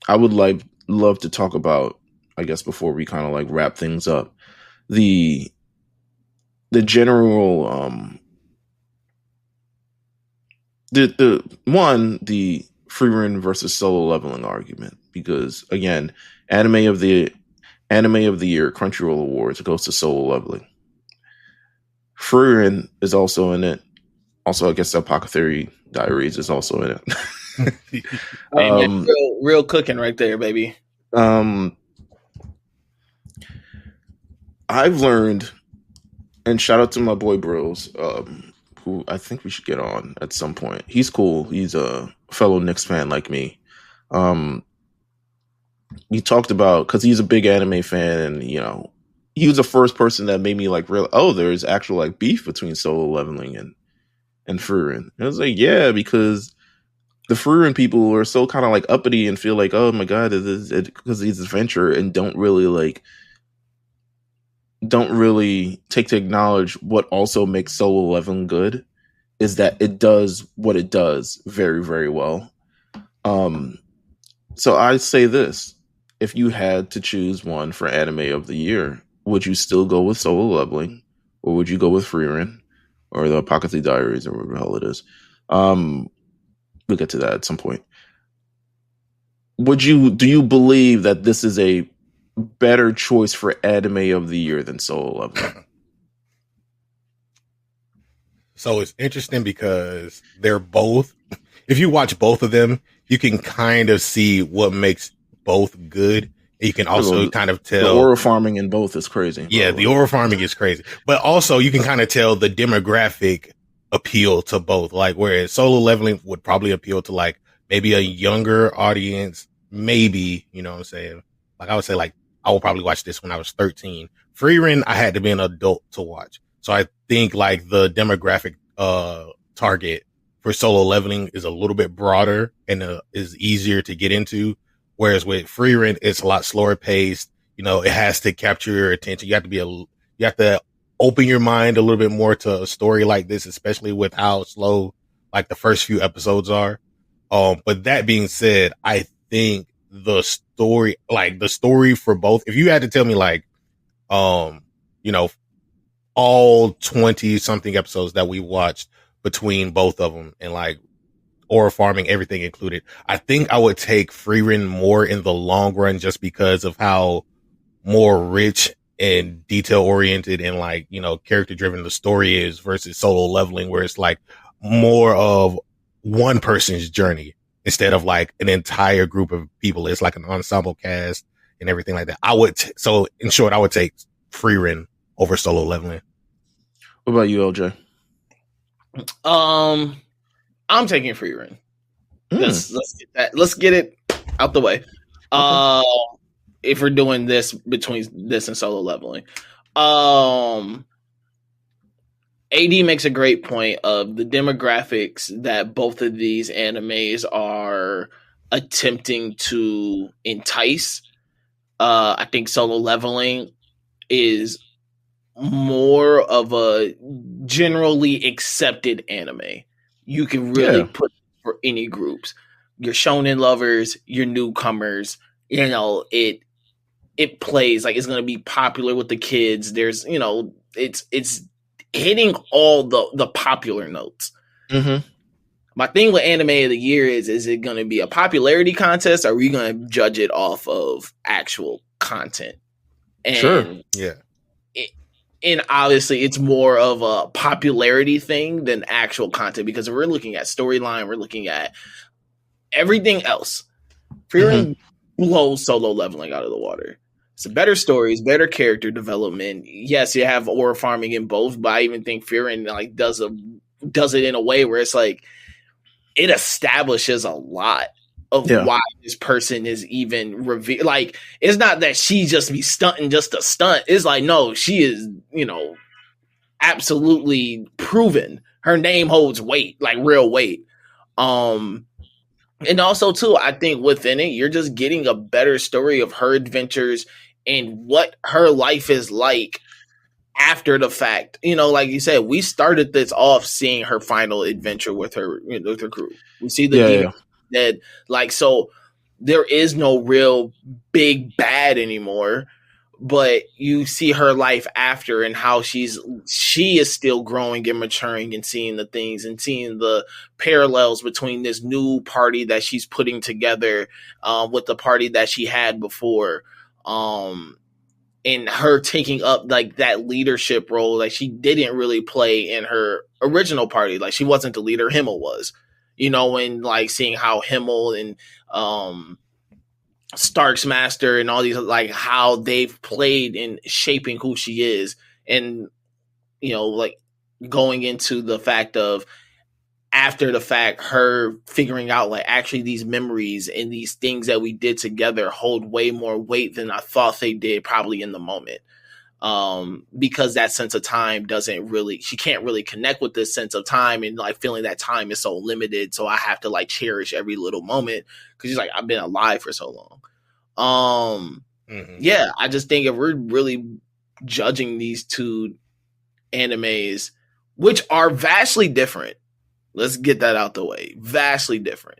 I would love to talk about, I guess, before we kind of like wrap things up, the general the Frieren versus solo leveling argument, because again, anime of the year Crunchyroll Awards goes to solo leveling. Frieren is also in it. Also, I guess Apothecary Diaries is also in it. Hey, man, real cooking right there, baby. I've learned, and shout out to my boy Bros, who I think we should get on at some point. He's cool. He's a fellow Knicks fan like me. He talked about, because he's a big anime fan, and he was the first person that made me like real. Oh, there's actual like beef between solo leveling and Frieren. I was like, yeah, because the Frieren people are so kind of like uppity and feel like, oh my god, this is because he's adventure, and don't really take to acknowledge what also makes solo leveling good is that it does what it does very, very well. So I say this: if you had to choose one for anime of the year, would you still go with solo leveling, or would you go with Frieren, or the Apothecary Diaries, or whatever the hell it is? We'll get to that at some point. Do you believe that this is a better choice for anime of the year than solo leveling? So it's interesting because they're both, if you watch both of them, you can kind of see what makes both good. You can also kind of tell the aura farming in both is crazy. Yeah, the aura farming is crazy. But also you can kind of tell the demographic appeal to both. Like, whereas solo leveling would probably appeal to like maybe a younger audience, maybe, you know what I'm saying? Like I would say like I will probably watch this when I was 13. Frieren, I had to be an adult to watch. So I think like the demographic target for solo leveling is a little bit broader and is easier to get into. Whereas with Frieren, it's a lot slower paced. You know, it has to capture your attention. You have to open your mind a little bit more to a story like this, especially with how slow like the first few episodes are. But that being said, I think the story for both, if you had to tell me like, all 20 something episodes that we watched between both of them and like aura farming, everything included, I think I would take Frieren more in the long run just because of how more rich and detail oriented and like, character driven the story is versus solo leveling, where it's like more of one person's journey instead of like an entire group of people. It's like an ensemble cast and everything like that. So in short, I would take Frieren over solo leveling. What about you, LJ? I'm taking Frieren. Let's get it out the way. Okay. If we're doing this between this and solo leveling, AD makes a great point of the demographics that both of these animes are attempting to entice. I think solo leveling is more of a generally accepted anime. You can really put for any groups. Your shonen lovers, your newcomers, it plays like it's going to be popular with the kids. There's, it's hitting all the popular notes. Mm-hmm. My thing with anime of the year is it going to be a popularity contest, or are we going to judge it off of actual content? And sure. Yeah. And obviously it's more of a popularity thing than actual content, because we're looking at storyline, we're looking at everything else. Frieren blows solo leveling out of the water. It's a better stories, better character development. Yes, you have aura farming in both, but I even think Frieren like does it in a way where it's like it establishes a lot of why this person is even revealed. Like, it's not that she just be stunting just to stunt. It's like, no, she is, absolutely proven. Her name holds weight, like real weight. And also too, I think within it, you're just getting a better story of her adventures and what her life is like after the fact. Like you said, we started this off seeing her final adventure with her, with her crew. We see the demon dead. Like, so there is no real big bad anymore, but you see her life after and how she is still growing and maturing and seeing the things and seeing the parallels between this new party that she's putting together with the party that she had before, and her taking up like that leadership role like she didn't really play in her original party. Like she wasn't the leader, Himmel was, and like seeing how Himmel and Stark's Master and all these, like how they've played in shaping who she is. And, like going into the fact of after the fact, her figuring out like actually these memories and these things that we did together hold way more weight than I thought they did probably in the moment. Because that sense of time she can't really connect with this sense of time, and like feeling that time is so limited. So I have to like cherish every little moment because she's like, I've been alive for so long. Yeah, I just think if we're really judging these two animes, which are vastly different, let's get that out the way, vastly different.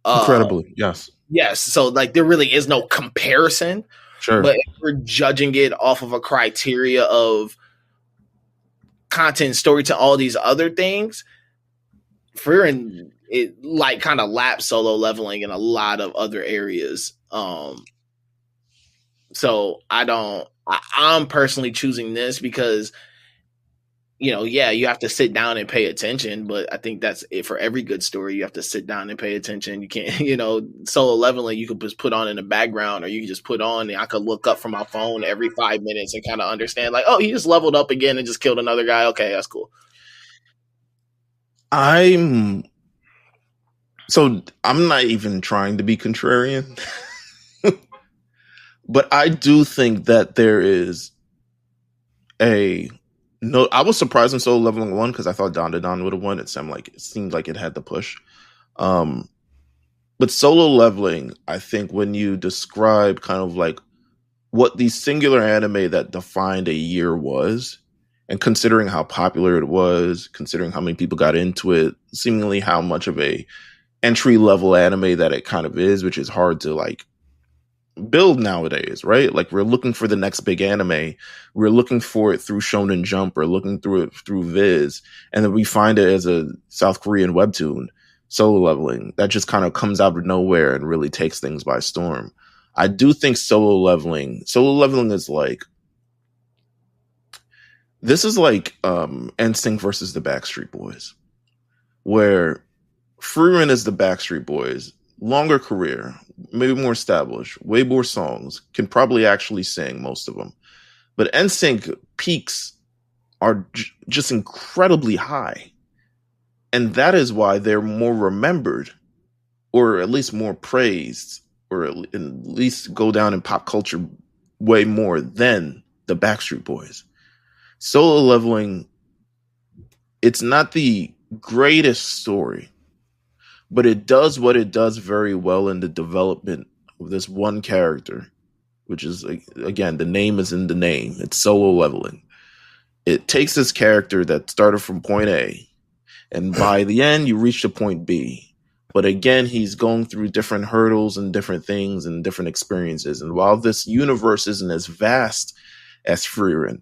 Incredibly, yes. Yes. So like there really is no comparison. Sure. But if we're judging it off of a criteria of content, story to all these other things, Frieren, it like kind of laps Solo Leveling in a lot of other areas. So I'm personally choosing this because, you have to sit down and pay attention, but I think that's it for every good story. You have to sit down and pay attention. You can't, Solo Leveling, you could just put on in the background, or you can just put on and I could look up from my phone every 5 minutes and kind of understand like, oh, he just leveled up again and just killed another guy. Okay, that's cool. I'm not even trying to be contrarian, but I do think that there is no, I was surprised in Solo Leveling 1 because I thought Don would have won. It seemed like it had the push. But Solo Leveling, I think when you describe kind of like what the singular anime that defined a year was, and considering how popular it was, considering how many people got into it, seemingly how much of a entry level anime that it kind of is, which is hard to like build nowadays, right? Like we're looking for the next big anime, we're looking for it through Shonen Jump or looking through it through Viz, and then we find it as a South Korean webtoon, Solo Leveling, that just kind of comes out of nowhere and really takes things by storm. I do think Solo Leveling is like, this is like NSYNC versus the Backstreet Boys, where Frieren is the Backstreet Boys, longer career, maybe more established, way more songs, can probably actually sing most of them. But NSYNC peaks are just incredibly high. And that is why they're more remembered, or at least more praised, or at least go down in pop culture way more than the Backstreet Boys. Solo Leveling, it's not the greatest story, but it does what it does very well in the development of this one character, which is, again, the name is in the name. It's Solo Leveling. It takes this character that started from point A, and by the end, you reach to point B. But again, he's going through different hurdles and different things and different experiences. And while this universe isn't as vast as Frieren,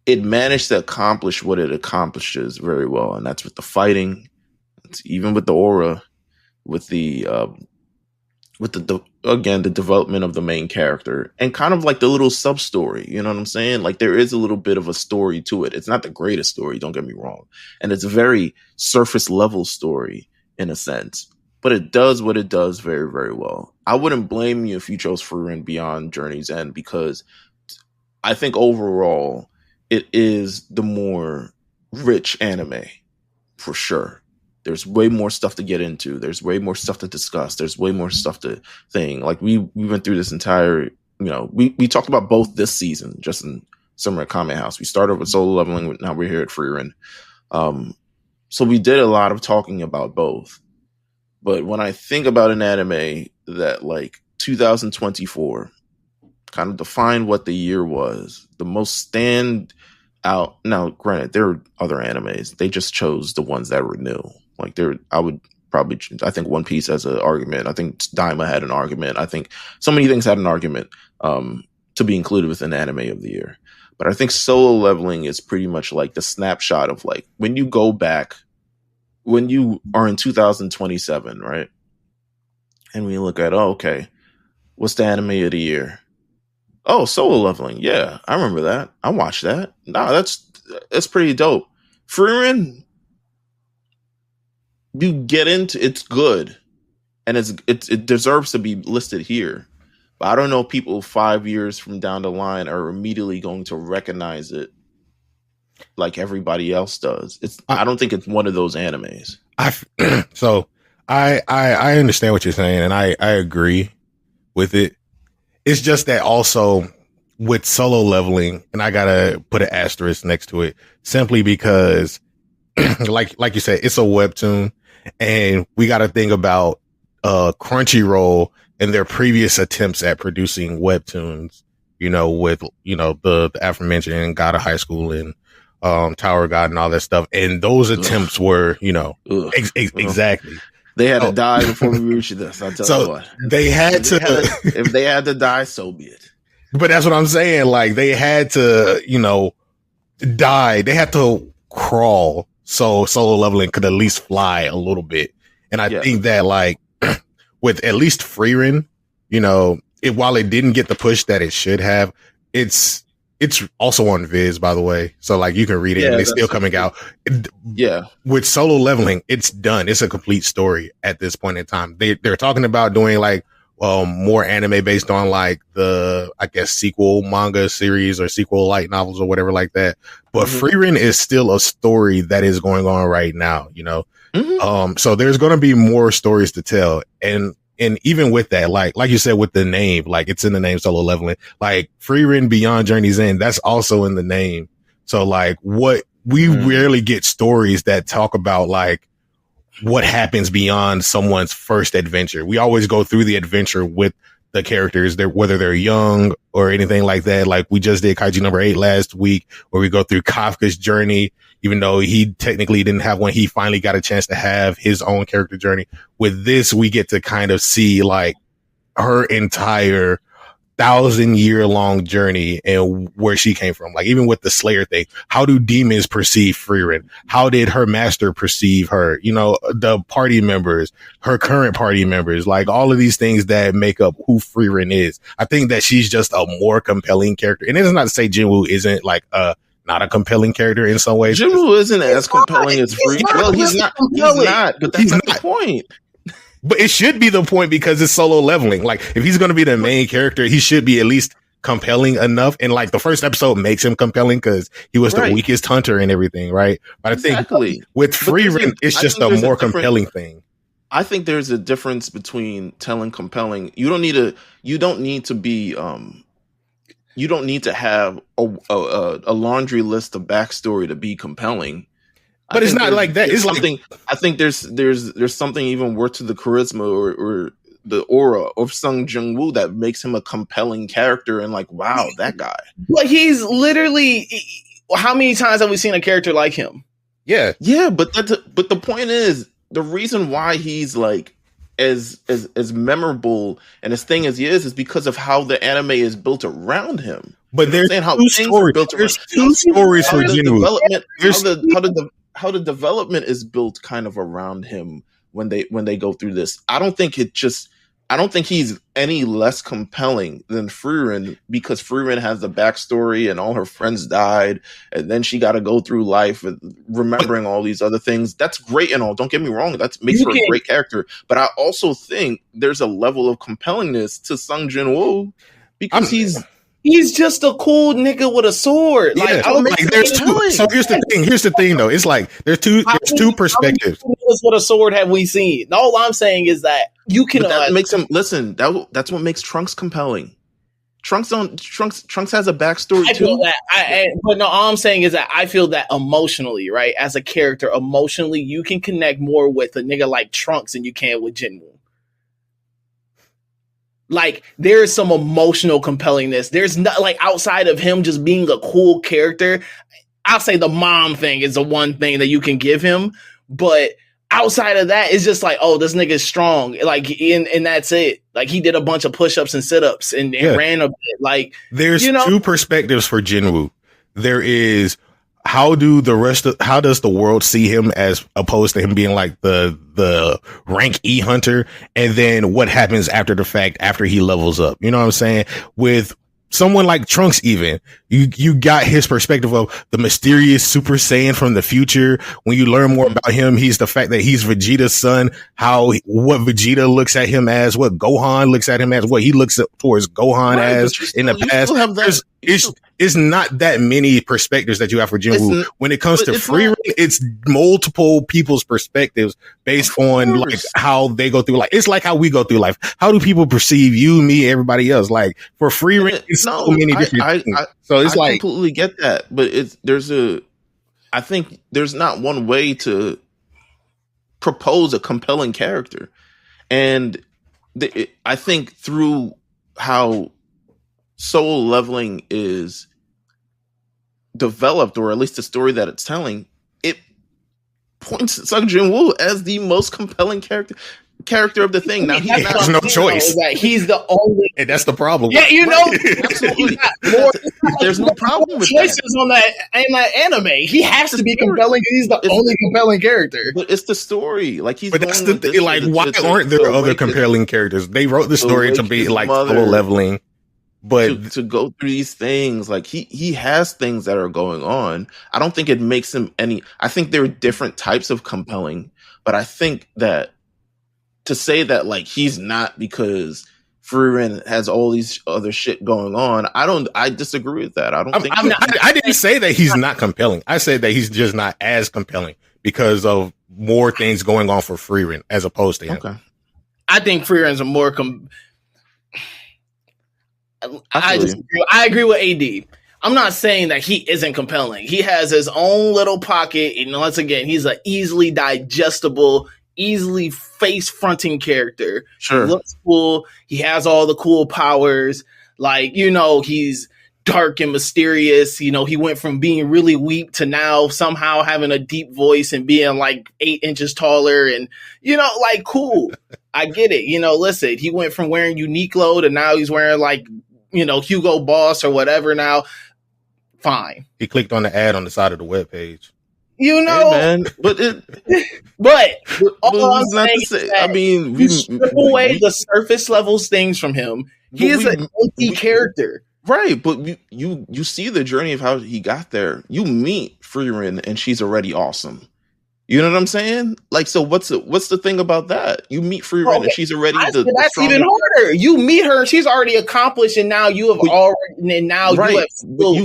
it managed to accomplish what it accomplishes very well. And that's with the fighting, even with the aura, with the development of the main character, and kind of like the little sub story. You know what I'm saying? Like there is a little bit of a story to it. It's not the greatest story, don't get me wrong, and it's a very surface level story in a sense, but it does what it does very, very well. I wouldn't blame you if you chose Frieren beyond Journey's End, because I think overall it is the more rich anime for sure. There's way more stuff to get into. There's way more stuff to discuss. There's way more stuff to think. Like we went through this entire, we talked about both this season, just in Summer at Kame House. We started with Solo Leveling, now we're here at Frieren. So we did a lot of talking about both. But when I think about an anime that like 2024 kind of defined what the year was, the most stand out. Now, granted, there are other animes. They just chose the ones that were new. Like I would probably, I think One Piece has an argument. I think Daima had an argument. I think so many things had an argument to be included within Anime of the Year. But I think Solo Leveling is pretty much like the snapshot of like when you go back, when you are in 2027, right? And we look at, okay, what's the Anime of the Year? Oh, Solo Leveling. Yeah, I remember that. I watched that. Nah, that's pretty dope. Frieren, you get into it's good, and it deserves to be listed here. But I don't know if people 5 years from down the line are immediately going to recognize it like everybody else does. I don't think it's one of those animes. So I understand what you're saying, and I agree with it. It's just that also with Solo Leveling, and I gotta put an asterisk next to it simply because, like you said, it's a webtoon, and we got to think about Crunchyroll and their previous attempts at producing webtoons. With the aforementioned God of High School and Tower of God and all that stuff, and those attempts were exactly. They had to die before we reached this. I'll tell you what. They had to. If they had to die, so be it. But that's what I'm saying. Like, they had to, die. They had to crawl so Solo Leveling could at least fly a little bit. And I think that, like, with at least Frieren, while it didn't get the push that it should have, it's also on Viz, by the way. So, like, you can read it and it's still coming out. With Solo Leveling, it's done. It's a complete story at this point in time. They're talking about doing, like, more anime based on, like, the, I guess, sequel manga series or sequel light novels or whatever like that. But Frieren is still a story that is going on right now, so there's going to be more stories to tell. And even with that, like you said, with the name, like, it's in the name Solo Leveling, like Frieren Beyond Journey's End, that's also in the name. So, like, we rarely get stories that talk about, like, what happens beyond someone's first adventure. We always go through the adventure with the characters, whether they're young or anything like that. Like, we just did Kaiju number 8 last week, where we go through Kafka's journey. Even though he technically didn't have one, he finally got a chance to have his own character journey. With this, we get to kind of see, like, her entire 1,000-year-long journey and where she came from. Like, even with the Slayer thing, how do demons perceive Frieren? How did her master perceive her? The party members, her current party members, like, all of these things that make up who Frieren is. I think that she's just a more compelling character. And it's not to say Jinwoo isn't, like, not a compelling character in some ways. Jinwoo isn't as compelling as Frieren. Well, he's not, but that's not the point. But it should be the point because it's Solo Leveling. Like, if he's going to be the main character, he should be at least compelling enough. And, like, the first episode makes him compelling because he was the weakest hunter and everything, right? But I think with Frieren, it's just a more compelling thing. I think there's a difference between telling compelling. You don't need to be you don't need to have a laundry list of backstory to be compelling. But it's not like that. It's something. I think there's something even worth to the charisma or the aura of Sung Jung-woo that makes him a compelling character. And, like, wow, that guy. Like, he's literally. How many times have we seen a character like him? Yeah. But the point is, the reason why he's, like, as memorable and as thing as he is because of how the anime is built around him. But there's two stories. There's two stories for Jinwoo. How the development is built kind of around him when they go through this. I don't think he's any less compelling than Frieren because Frieren has the backstory and all her friends died and then she got to go through life remembering all these other things. That's great and all. Don't get me wrong. That makes her a great character. But I also think there's a level of compellingness to Sung Jin-woo because he's just a cool nigga with a sword. Yeah, there's two. So here's the thing though. It's like there's two perspectives. How many niggas with a sword have we seen? All I'm saying is that you can. That makes him listen. That's what makes Trunks compelling. Trunks has a backstory I too. feel that. But no, all I'm saying is that I feel that emotionally, right? As a character, emotionally, you can connect more with a nigga like Trunks than you can with Jinwoo. Like, there is some emotional compellingness. There's not, like, outside of him just being a cool character. I'll say the mom thing is the one thing that you can give him, but outside of that, it's just like, oh, this nigga's strong. Like, and that's it. Like, he did a bunch of push-ups and sit-ups and ran a bit. Like, there's two perspectives for Jinwoo. There is how does the world see him as opposed to him being like the rank E hunter, and then what happens after the fact after he levels up. You know what I'm saying? With someone like Trunks, even you got his perspective of the mysterious Super Saiyan from the future. When you learn more about him, he's the fact that he's Vegeta's son, what Vegeta looks at him as, what Gohan looks at him as, what he looks towards Gohan as in the past. It's not that many perspectives that you have for Jinwoo. When it comes to Frieren, it's multiple people's perspectives based on like how they go through life. It's like how we go through life. How do people perceive you, me, everybody else? Like for Frieren, it's so many different things. So it's I completely get that, but I think there's not one way to propose a compelling character, and I think through how Solo Leveling is developed, or at least the story that it's telling, it points to Sung Jin-woo as the most compelling character of the thing. Now he has no choice. That he's the only, and that's the problem. Yeah, absolutely. There's no problem with choices that. on that anime. He has to be compelling because he's the only compelling character. But it's the story. Like but that's the thing. Like, why aren't there other compelling characters? They wrote the story to be like Solo Leveling. But to go through these things, like he has things that are going on. I don't think it makes him I think there are different types of compelling, but I think that to say that like he's not because Frieren has all these other shit going on, I disagree with that. I didn't say that he's not compelling. I said that he's just not as compelling because of more things going on for Frieren as opposed to him. Okay. I think Frieren's a more I agree with AD. I'm not saying that he isn't compelling. He has his own little pocket, and once again, he's an easily digestible, easily face-fronting character. Sure. He looks cool. He has all the cool powers. Like, he's dark and mysterious. He went from being really weak to now somehow having a deep voice and being like 8 inches taller, and like, cool. I get it. Listen, he went from wearing Uniqlo to now he's wearing like Hugo Boss or whatever now. Fine. He clicked on the ad on the side of the webpage. Hey, man, but all I'm not saying to say, is that we strip away the surface levels things from him. He is an empty character. Right, but you see the journey of how he got there. You meet Frieren and she's already awesome. You know what I'm saying? Like, so what's the thing about that? You meet Frieren and she's already that's even harder. You meet her, she's already accomplished, and now you have you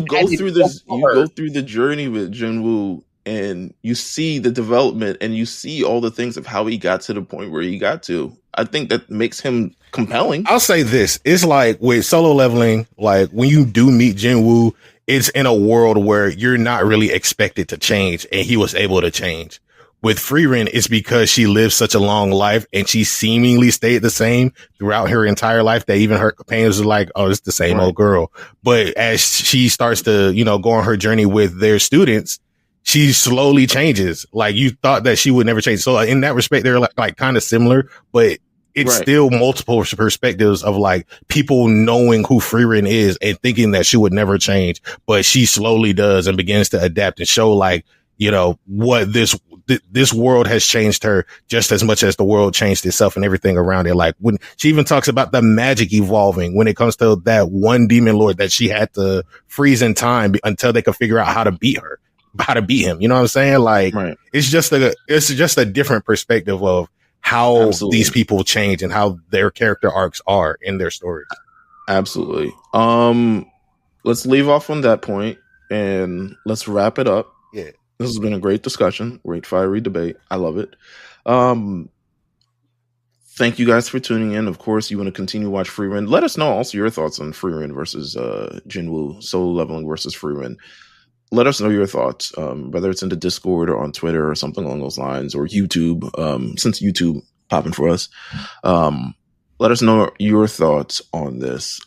go through the journey with Jinwoo, and you see the development, and you see all the things of how he got to the point where he got to. I think that makes him compelling. I'll say this: it's like with Solo Leveling, like when you do meet Jinwoo, it's in a world where you're not really expected to change, and he was able to change. With Frieren, it's because she lived such a long life and she seemingly stayed the same throughout her entire life that even her companions are like, oh, it's the same old girl. But as she starts to, go on her journey with their students, she slowly changes. Like, you thought that she would never change. So in that respect, they're like kind of similar, but it's still multiple perspectives of like people knowing who Frieren is and thinking that she would never change, but she slowly does and begins to adapt and show like, what this world has changed her just as much as the world changed itself and everything around it. Like when she even talks about the magic evolving when it comes to that one demon lord that she had to freeze in time until they could figure out how to beat him. You know what I'm saying? Like, it's just a different perspective of how these people change and how their character arcs are in their stories. Absolutely. Let's leave off on that point and let's wrap it up. Yeah. This has been a great discussion, great fiery debate. I love it. Thank you guys for tuning in. Of course, you want to continue to watch Frieren. Let us know also your thoughts on Frieren versus Jinwoo, Solo Leveling versus Frieren. Let us know your thoughts, whether it's in the Discord or on Twitter or something along those lines, or YouTube, since YouTube popping for us. Let us know your thoughts on this.